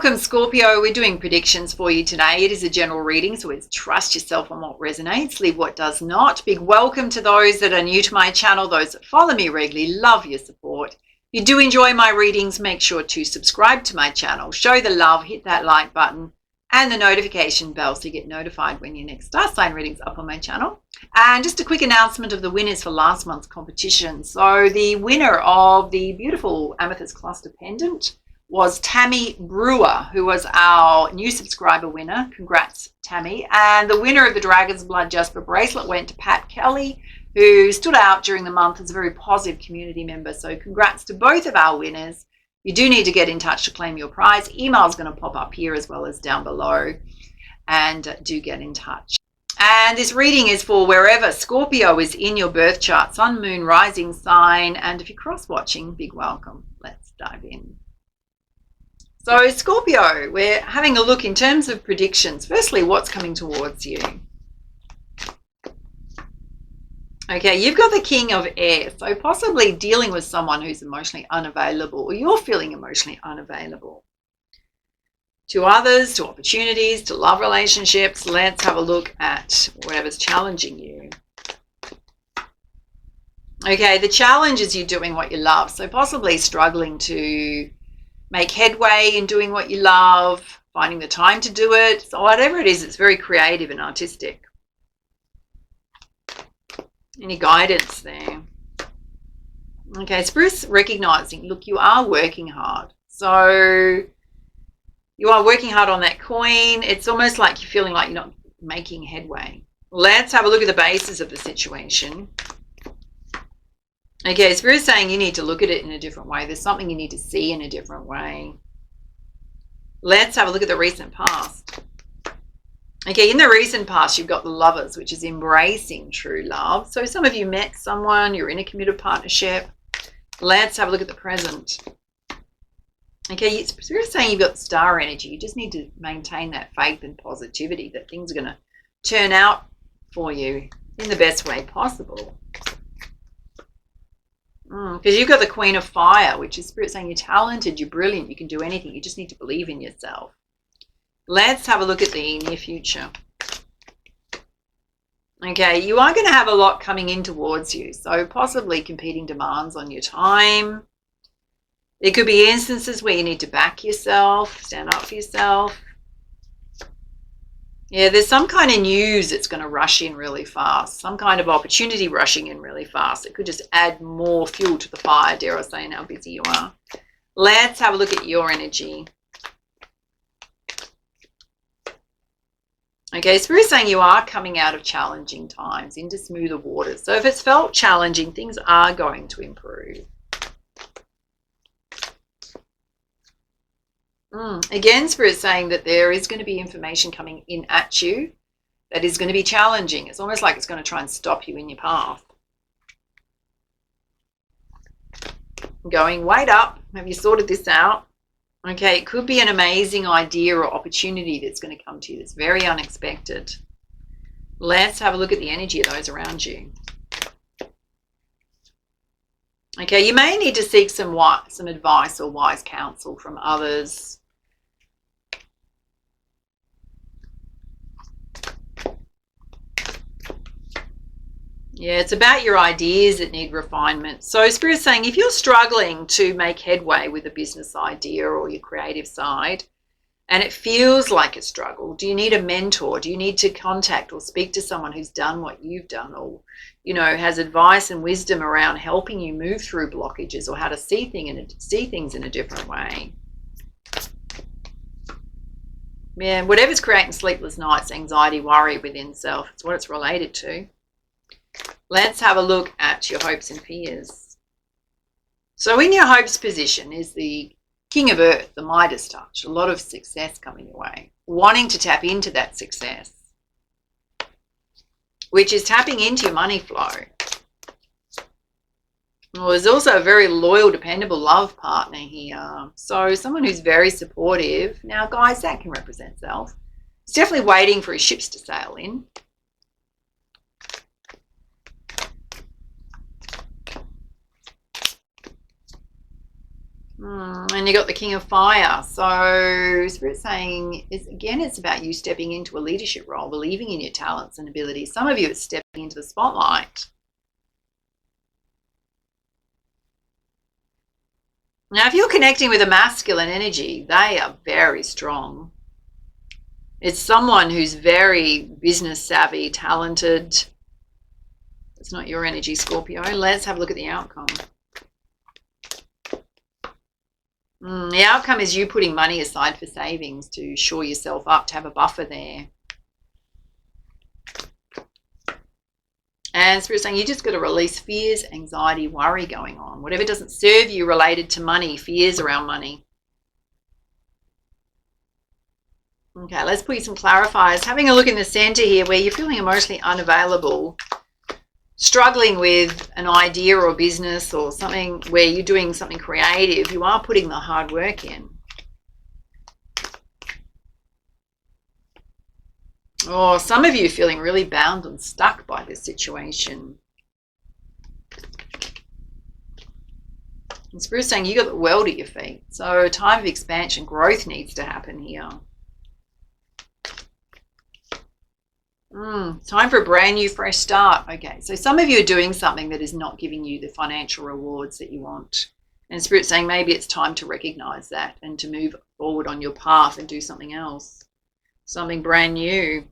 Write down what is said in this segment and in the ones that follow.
Welcome, Scorpio. We're doing predictions for you today. It is a general reading, so it's trust yourself on what resonates, leave what does not. Big welcome to those that are new to my channel, those that follow me regularly. Love your support. If you do enjoy my readings, make sure to subscribe to my channel, show the love, hit that like button and the notification bell so you get notified when your next star sign readings up on my channel. And just a quick announcement of the winners for last month's competition. So the winner of the beautiful Amethyst Cluster Pendant was Tammy Brewer, who was our new subscriber winner. Congrats, Tammy. And the winner of the Dragon's Blood Jasper Bracelet went to Pat Kelly, who stood out during the month as a very positive community member. So congrats to both of our winners. You do need to get in touch to claim your prize. Email is going to pop up here as well as down below. And do get in touch. And this reading is for wherever Scorpio is in your birth chart, sun, moon, rising sign. And if you're cross-watching, big welcome. Let's dive in. So Scorpio, we're having a look in terms of predictions. Firstly, what's coming towards you? Okay, you've got the King of Air, so possibly dealing with someone who's emotionally unavailable, or you're feeling emotionally unavailable. To others, to opportunities, to love relationships. Let's have a look at whatever's challenging you. Okay, the challenge is you doing what you love, so possibly struggling to make headway in doing what you love, finding the time to do it. So whatever it is, it's very creative and artistic. Any guidance there? Okay, Spirit's recognizing, look, you are working hard. So you are working hard on that coin. It's almost like you're feeling like you're not making headway. Let's have a look at the basis of the situation. Okay, Spirit's saying you need to look at it in a different way. There's something you need to see in a different way. Let's have a look at the recent past. Okay, in the recent past, you've got the Lovers, which is embracing true love. So some of you met someone, you're in a committed partnership. Let's have a look at the present. Okay, Spirit's saying you've got the Star energy. You just need to maintain that faith and positivity that things are going to turn out for you in the best way possible. Because you've got the Queen of Fire, which is Spirit saying you're talented, you're brilliant, you can do anything. You just need to believe in yourself. Let's have a look at the near future. Okay, you are going to have a lot coming in towards you. So possibly competing demands on your time. There could be instances where you need to back yourself, stand up for yourself. Yeah, there's some kind of news that's going to rush in really fast. Some kind of opportunity rushing in really fast. It could just add more fuel to the fire, dare I say, and how busy you are. Let's have a look at your energy. Okay, Spirit's saying you are coming out of challenging times into smoother waters. So if it's felt challenging, things are going to improve. Again, Spirit's saying that there is going to be information coming in at you that is going to be challenging. It's almost like it's going to try and stop you in your path. Going, wait up. Have you sorted this out? Okay, it could be an amazing idea or opportunity that's going to come to you that's very unexpected. Let's have a look at the energy of those around you. Okay, you may need to seek some advice or wise counsel from others. Yeah, it's about your ideas that need refinement. So Spirit's saying if you're struggling to make headway with a business idea or your creative side, and it feels like a struggle, do you need a mentor? Do you need to contact or speak to someone who's done what you've done, or, you know, has advice and wisdom around helping you move through blockages or how to see things in a different way? Yeah, whatever's creating sleepless nights, anxiety, worry within self, it's what it's related to. Let's have a look at your hopes and fears. So in your hopes position is the King of Earth, the Midas touch, a lot of success coming your way, wanting to tap into that success, which is tapping into your money flow. Well, there's also a very loyal, dependable love partner here. So someone who's very supportive. Now, guys, that can represent self. It's definitely waiting for his ships to sail in. And you got the King of Fire. So Spirit's saying, it's about you stepping into a leadership role, believing in your talents and abilities. Some of you, it's stepping into the spotlight. Now, if you're connecting with a masculine energy, they are very strong. It's someone who's very business savvy, talented. It's not your energy, Scorpio. Let's have a look at the outcome. The outcome is you putting money aside for savings to shore yourself up, to have a buffer there. And Spirit's saying you just got to release fears, anxiety, worry going on. Whatever doesn't serve you related to money, fears around money. Okay, let's put you some clarifiers. Having a look in the center here where you're feeling emotionally unavailable, struggling with an idea or business or something where you're doing something creative, you are putting the hard work in. Or some of you feeling really bound and stuck by this situation. And Spirit's saying you got the world at your feet. So a time of expansion, growth needs to happen here. Time for a brand new fresh start. Okay, so some of you are doing something that is not giving you the financial rewards that you want. And Spirit's saying maybe it's time to recognize that and to move forward on your path and do something else. Something brand new.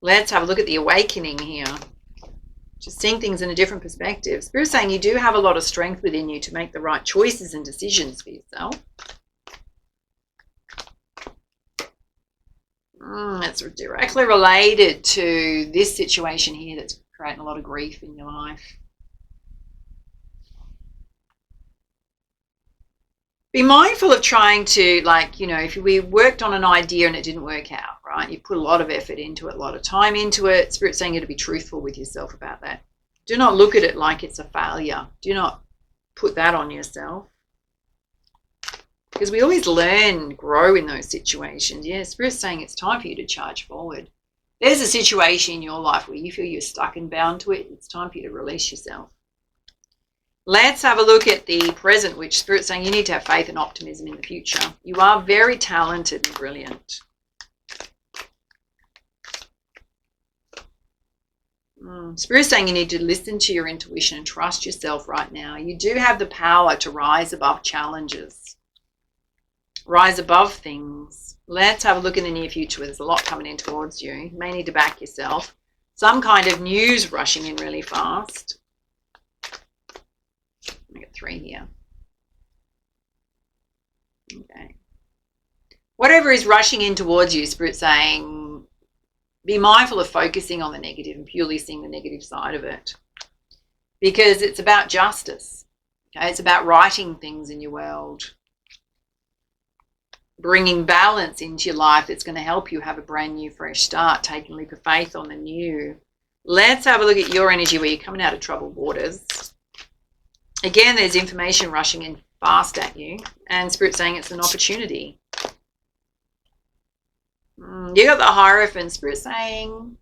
Let's have a look at the awakening here. Just seeing things in a different perspective. Spirit's saying you do have a lot of strength within you to make the right choices and decisions for yourself. It's directly related to this situation here that's creating a lot of grief in your life. Be mindful of trying to, if we worked on an idea and it didn't work out, right? You put a lot of effort into it, a lot of time into it. Spirit's saying you to be truthful with yourself about that. Do not look at it like it's a failure. Do not put that on yourself. Because we always learn, grow in those situations. Yeah, Spirit's saying it's time for you to charge forward. There's a situation in your life where you feel you're stuck and bound to it. It's time for you to release yourself. Let's have a look at the present, which Spirit's saying you need to have faith and optimism in the future. You are very talented and brilliant. Spirit's saying you need to listen to your intuition and trust yourself right now. You do have the power to rise above challenges. Rise above things. Let's have a look in the near future where there's a lot coming in towards you. You may need to back yourself. Some kind of news rushing in really fast. I got 3 here. Okay. Whatever is rushing in towards you, Spirit's saying, be mindful of focusing on the negative and purely seeing the negative side of it. Because it's about justice. Okay? It's about righting things in your world. Bringing balance into your life that's going to help you have a brand new fresh start, taking a leap of faith on the new. Let's have a look at your energy where you're coming out of troubled waters. Again, there's information rushing in fast at you, and Spirit's saying it's an opportunity. You got the Hierophant. Spirit's saying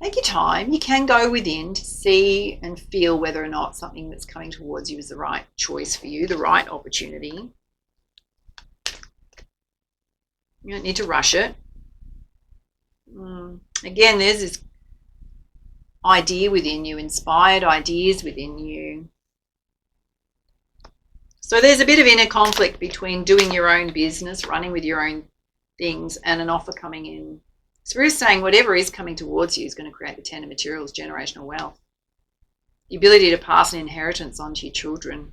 take your time. You can go within to see and feel whether or not something that's coming towards you is the right choice for you, the right opportunity. You don't need to rush it. Again, there's this idea within you, inspired ideas within you. So there's a bit of inner conflict between doing your own business, running with your own things, and an offer coming in. Spirit's saying whatever is coming towards you is going to create the 10 of materials, generational wealth. The ability to pass an inheritance on to your children.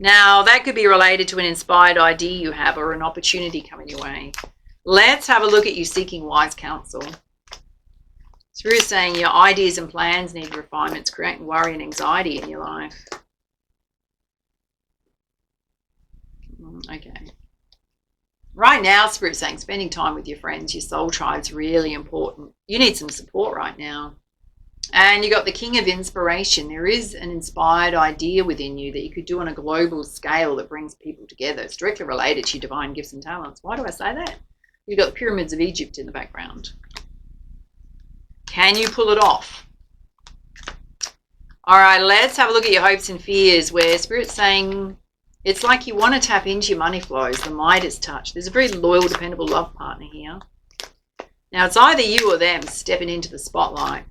Now, that could be related to an inspired idea you have or an opportunity coming your way. Let's have a look at you seeking wise counsel. Spirit's saying your ideas and plans need refinements, creating worry and anxiety in your life. Okay. Right now, Spirit's saying spending time with your friends, your soul tribe is really important. You need some support right now. And you got the King of Inspiration. There is an inspired idea within you that you could do on a global scale that brings people together. It's directly related to your divine gifts and talents. Why do I say that? You've got the pyramids of Egypt in the background. Can you pull it off? All right, let's have a look at your hopes and fears, where Spirit's saying It's like you want to tap into your money flows, the Midas touch. There's a very loyal, dependable love partner here. Now, it's either you or them stepping into the spotlight.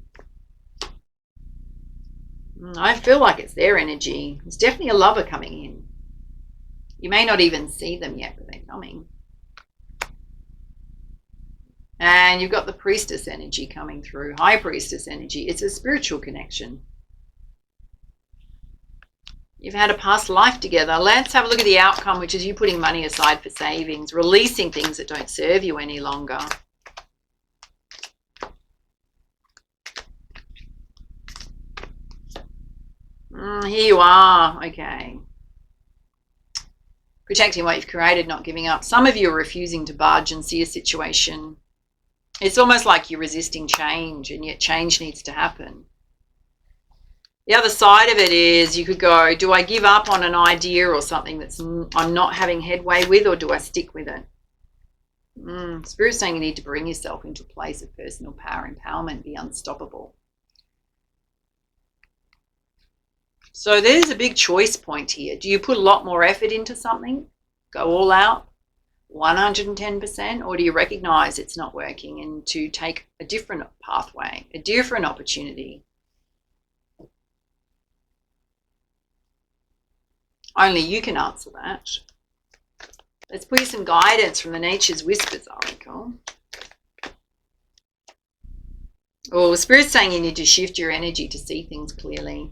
I feel like it's their energy. There's definitely a lover coming in. You may not even see them yet, but they're coming. And you've got the priestess energy coming through, high priestess energy. It's a spiritual connection. You've had a past life together. Let's have a look at the outcome, which is you putting money aside for savings, releasing things that don't serve you any longer. Here you are. Okay. Protecting what you've created, not giving up. Some of you are refusing to budge and see a situation. It's almost like you're resisting change, and yet change needs to happen. The other side of it is you could go, do I give up on an idea or something that's I'm not having headway with, or do I stick with it? Spirit's saying you need to bring yourself into a place of personal power, empowerment, be unstoppable. So there's a big choice point here. Do you put a lot more effort into something, go all out, 110%, or do you recognize it's not working and to take a different pathway, a different opportunity? Only you can answer that. Let's put you some guidance from the Nature's Whispers article. Oh, Spirit's saying you need to shift your energy to see things clearly.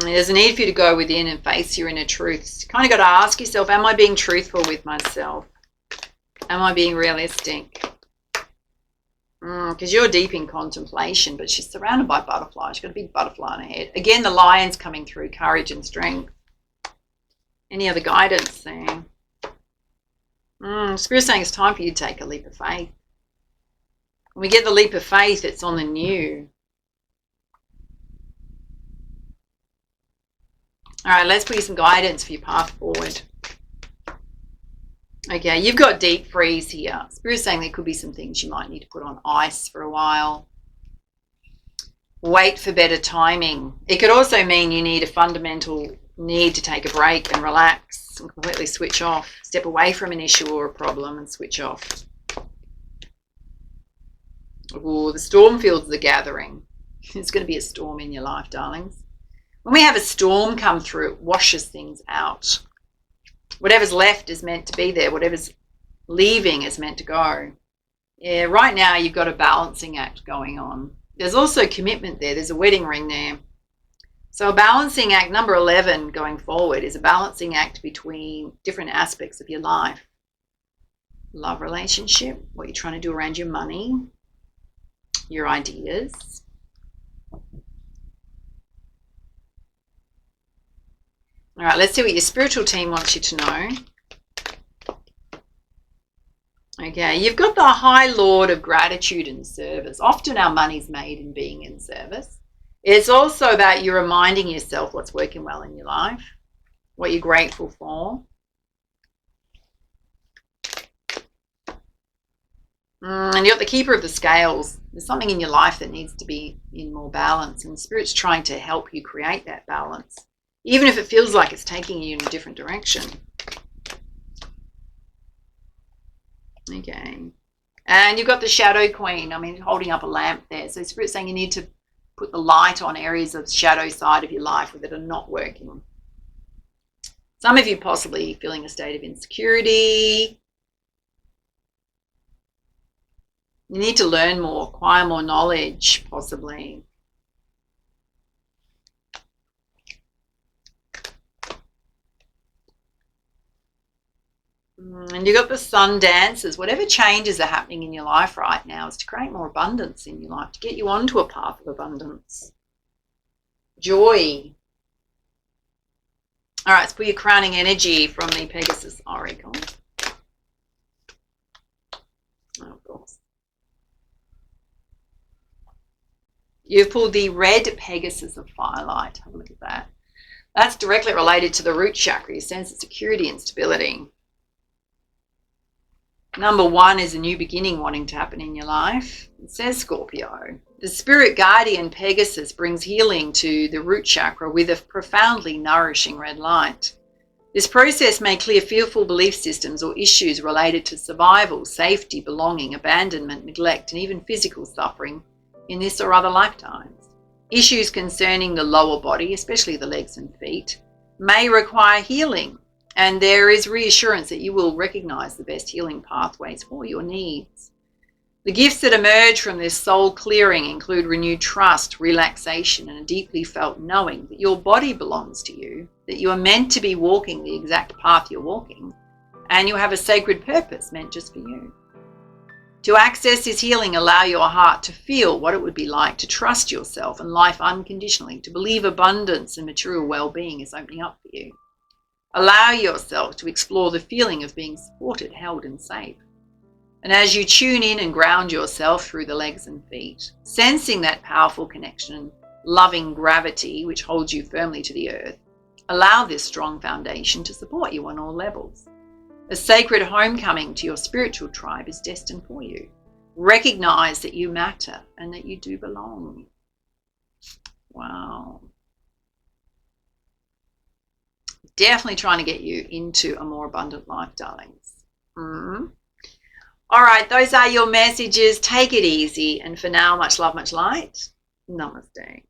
There's a need for you to go within and face your inner truths. You kind of got to ask yourself, am I being truthful with myself? Am I being realistic? Because you're deep in contemplation, but she's surrounded by butterflies. She's got a big butterfly on her head. Again, the lion's coming through, courage and strength. Any other guidance there? Spirit's saying it's time for you to take a leap of faith. When we get the leap of faith, it's on the new. All right, let's put you some guidance for your path forward. Okay, you've got deep freeze here. Spirit's saying there could be some things you might need to put on ice for a while. Wait for better timing. It could also mean you need a fundamental need to take a break and relax and completely switch off. Step away from an issue or a problem and switch off. Oh, the storm fields are gathering. There's going to be a storm in your life, darlings. When we have a storm come through, it washes things out. Whatever's left is meant to be there. Whatever's leaving is meant to go. Yeah, right now you've got a balancing act going on. There's also commitment there. There's a wedding ring there. So a balancing act, number 11 going forward, is a balancing act between different aspects of your life. Love relationship, what you're trying to do around your money, your ideas. All right, let's see what your spiritual team wants you to know. Okay, you've got the High Lord of Gratitude and Service. Often our money's made in being in service. It's also about you reminding yourself what's working well in your life, what you're grateful for. And you've got the Keeper of the Scales. There's something in your life that needs to be in more balance, and Spirit's trying to help you create that balance, even if it feels like it's taking you in a different direction. Okay. And you've got the Shadow Queen, holding up a lamp there. So Spirit's saying you need to put the light on areas of shadow side of your life that are not working. Some of you possibly feeling a state of insecurity. You need to learn more, acquire more knowledge, possibly. And you've got the Sun Dancers. Whatever changes are happening in your life right now is to create more abundance in your life, to get you onto a path of abundance. Joy. All right, let's put your crowning energy from the Pegasus Oracle. Oh, of course. You've pulled the Red Pegasus of Firelight. Have a look at that. That's directly related to the root chakra, your sense of security and stability. Number 1 is a new beginning wanting to happen in your life. It says Scorpio. The spirit guardian Pegasus brings healing to the root chakra with a profoundly nourishing red light. This process may clear fearful belief systems or issues related to survival, safety, belonging, abandonment, neglect, and even physical suffering in this or other lifetimes. Issues concerning the lower body, especially the legs and feet, may require healing, and there is reassurance that you will recognize the best healing pathways for your needs. The gifts that emerge from this soul clearing include renewed trust, relaxation, and a deeply felt knowing that your body belongs to you, that you are meant to be walking the exact path you're walking, and you have a sacred purpose meant just for you. To access this healing, allow your heart to feel what it would be like to trust yourself and life unconditionally, to believe abundance and material well-being is opening up for you. Allow yourself to explore the feeling of being supported, held, and safe. And as you tune in and ground yourself through the legs and feet, sensing that powerful connection, loving gravity which holds you firmly to the earth, allow this strong foundation to support you on all levels. A sacred homecoming to your spiritual tribe is destined for you. Recognize that you matter and that you do belong. Wow. Definitely trying to get you into a more abundant life, darlings. All right, those are your messages. Take it easy. And for now, much love, much light. Namaste.